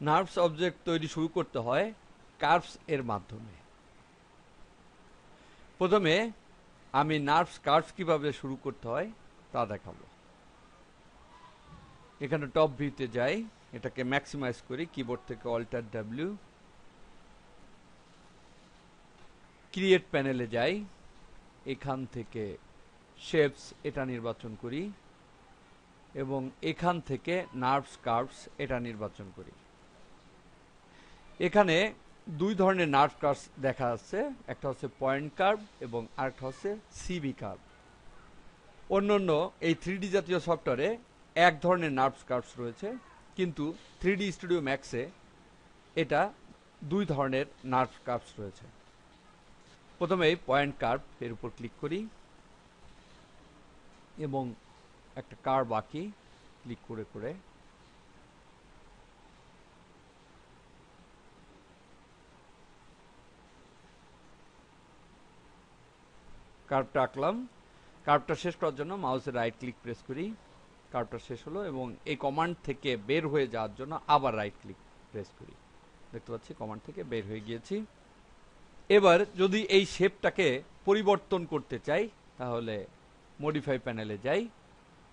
Nerves object তৈরি শুরু করতে হয় কার্ভস এর মাধ্যমে। প্রথমে আমি নার্ভস কার্ভস কিভাবে শুরু করতে হয় তা দেখাবো। এখানে টপ ভিউতে যাই, এটাকে ম্যাক্সিমাইজ করি, কিবোর্ড থেকে অল্টার ডাব্লিউ, ক্রিয়েট প্যানেলে যাই, এখান থেকে শেপস এটা নির্বাচন করি এবং এখান থেকে নার্ভস কার্ভস এটা নির্বাচন করি। এখানে দুই ধরনের নার্ভ কার্ভস দেখা যাচ্ছে, একটা হচ্ছে পয়েন্ট কার্ভ এবং আরেকটা হচ্ছে সিবি কার্ভ। অন্যান্য এই 3D জাতীয় সফটওয়্যারে এক ধরনের নার্ভ কার্ভস রয়েছে, কিন্তু 3D স্টুডিও ম্যাক্সে এটা দুই ধরনের নার্ভ কার্ভস রয়েছে। প্রথমে এই পয়েন্ট কার্ভ এর উপর ক্লিক করি এবং একটা কার্ভ আঁকি ক্লিক করে করে। কার্ভটা আঁকলাম। কার্ভটা শেষ করার জন্য মাউসের রাইট ক্লিক প্রেস করি, কার্ভটা শেষ হলো এবং এই কমান্ড থেকে বের হয়ে যাওয়ার জন্য আবার রাইট ক্লিক প্রেস করি। দেখতে পাচ্ছি কমান্ড থেকে বের হয়ে গিয়েছি। এবার যদি এই শেপটাকে পরিবর্তন করতে চাই তাহলে মডিফাই প্যানেলে যাই,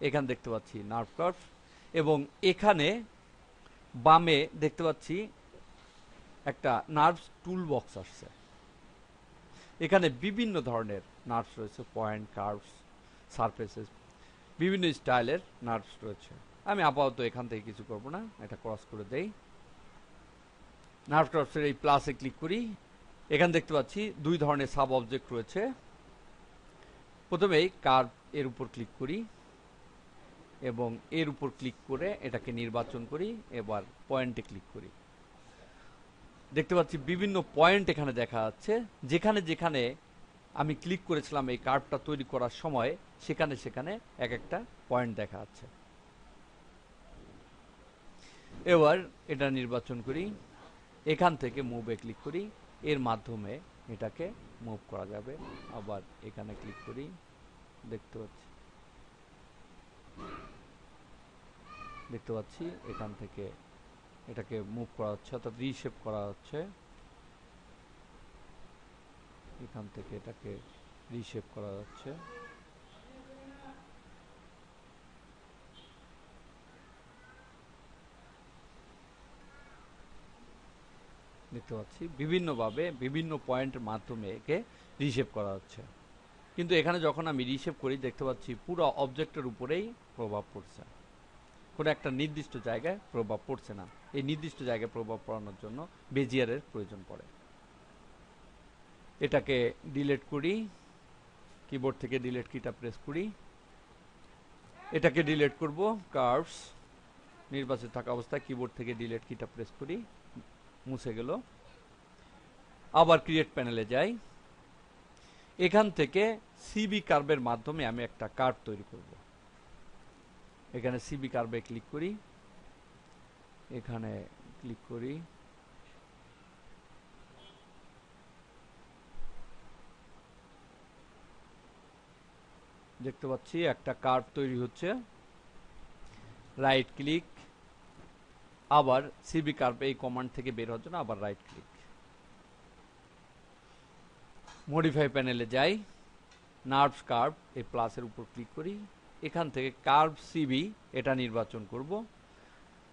এখানে দেখতে পাচ্ছি নার্ভ কার্ভ এবং এখানে বামে দেখতে পাচ্ছি একটা নার্ভস টুল বক্স আসছে। এখানে বিভিন্ন ধরনের নার্ভস রয়েছে, পয়েন্ট, কার্ভস, সারফেসেস, বিভিন্ন স্টাইলের নার্ভস রয়েছে। আমি আপাতত এখান থেকে কিছু করব না, এটা ক্রস করে দেই। নার্ভ কার্ভসের এই প্লাসে ক্লিক করি, এখানে দেখতে পাচ্ছি দুই ধরনের সাব অবজেক্ট রয়েছে। প্রথমেই কার্ভ এর উপর ক্লিক করি এবং এর উপর ক্লিক করে এটাকে নির্বাচন করি, এবার পয়েন্টে ক্লিক করি। দেখতে পাচ্ছি বিভিন্ন পয়েন্ট এখানে দেখা যাচ্ছে, যেখানে যেখানে আমি ক্লিক করেছিলাম এই কার্ভটা তৈরি করার সময় সেখানে সেখানে এক একটা পয়েন্ট দেখা যাচ্ছে। এবার এটা নির্বাচন করি, এখান থেকে মুভে ক্লিক করি, এর মাধ্যমে এটাকে মুভ করা যাবে। আবার এখানে ক্লিক করি, দেখতে পাচ্ছি এখান থেকে এটাকে মুভ করা হচ্ছে, অর্থাৎ রিশেপ করা হচ্ছে। এখান থেকে এটাকে রিশেপ করা যাচ্ছে। দেখতে পাচ্ছি বিভিন্নভাবে বিভিন্ন পয়েন্টের মাধ্যমে একে রিশেপ করা হচ্ছে। কিন্তু এখানে যখন আমি রিশেপ করি দেখতে পাচ্ছি পুরো অবজেক্টের উপরেই প্রভাব পড়ছে, কোনো একটা নির্দিষ্ট জায়গায় প্রভাব পড়ছে না। এই নির্দিষ্ট জায়গায় প্রভাব পড়ানোর জন্য বেজিয়ারের প্রয়োজন পড়ে। এটাকে ডিলিট করি, কিবোর্ড থেকে ডিলিট কিটা প্রেস করি। এটাকে ডিলিট করব, কার্ভস নির্বাচিত থাকা অবস্থায় কিবোর্ড থেকে ডিলিট কিটা প্রেস করি, মুছে গেল। আবার ক্রিয়েট প্যানেলে যাই, এখান থেকে সিবি কার্ভের মাধ্যমে আমি একটা কার্ভ তৈরি করব। এখানে সিবি কার্ভে ক্লিক করি, এখানে ক্লিক করি, দেখতে পাচ্ছি একটা কার্ভ তৈরি হচ্ছে। রাইট ক্লিক, আবার সিবি কার্ভ এই কমান্ড থেকে বের হওয়ার জন্য আবার রাইট ক্লিক, মডিফাই প্যানেলে যাই, নার্ভ কার্ভ এই প্লাসের উপর ক্লিক করি, এখান থেকে কার্ভ সিবি এটা নির্বাচন করব।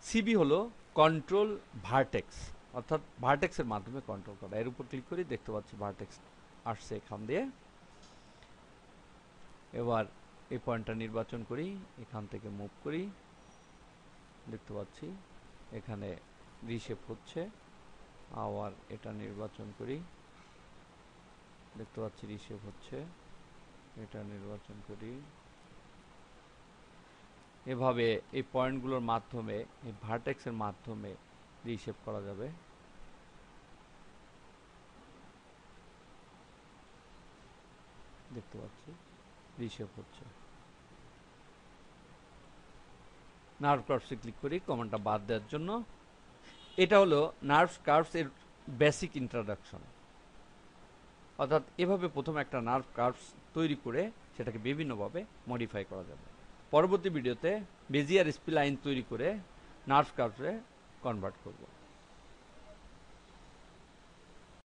সিবি হলো কন্ট্রোল ভার্টেক্স, অর্থাৎ ভার্টেক্সের মাধ্যমে কন্ট্রোল করা। এর উপর ক্লিক করি, দেখতে পাচ্ছি ভার্টেক্স আসছে এখান দিয়ে। এবার এই পয়েন্টটা নির্বাচন করি, এখান থেকে মুভ করি, দেখতে পাচ্ছি এখানে রিশেপ হচ্ছে। আবার এটা নির্বাচন করি, দেখতে পাচ্ছি রিশেপ হচ্ছে, এটা নির্বাচন করি। এভাবে এই পয়েন্টগুলোর মাধ্যমে, এই ভার্টেক্সের মাধ্যমে রিশেপ করা যাবে। দেখতে পাচ্ছি রিশেপ হচ্ছে। নার্ভ কার্ভসে ক্লিক করি কমান্ডটা বাদ দেওয়ার জন্য। এটা হলো নার্ভ কার্ভস এর বেসিক ইন্ট্রোডাকশন, অর্থাৎ এভাবে প্রথমে একটা নার্ভ কার্ভস তৈরি করে সেটাকে বিভিন্নভাবে মডিফাই করা যাবে। পরবর্তী ভিডিওতে বেজিয়ার স্প্লাইন তৈরি করে নার্ভ কার্ভসে কনভার্ট করব।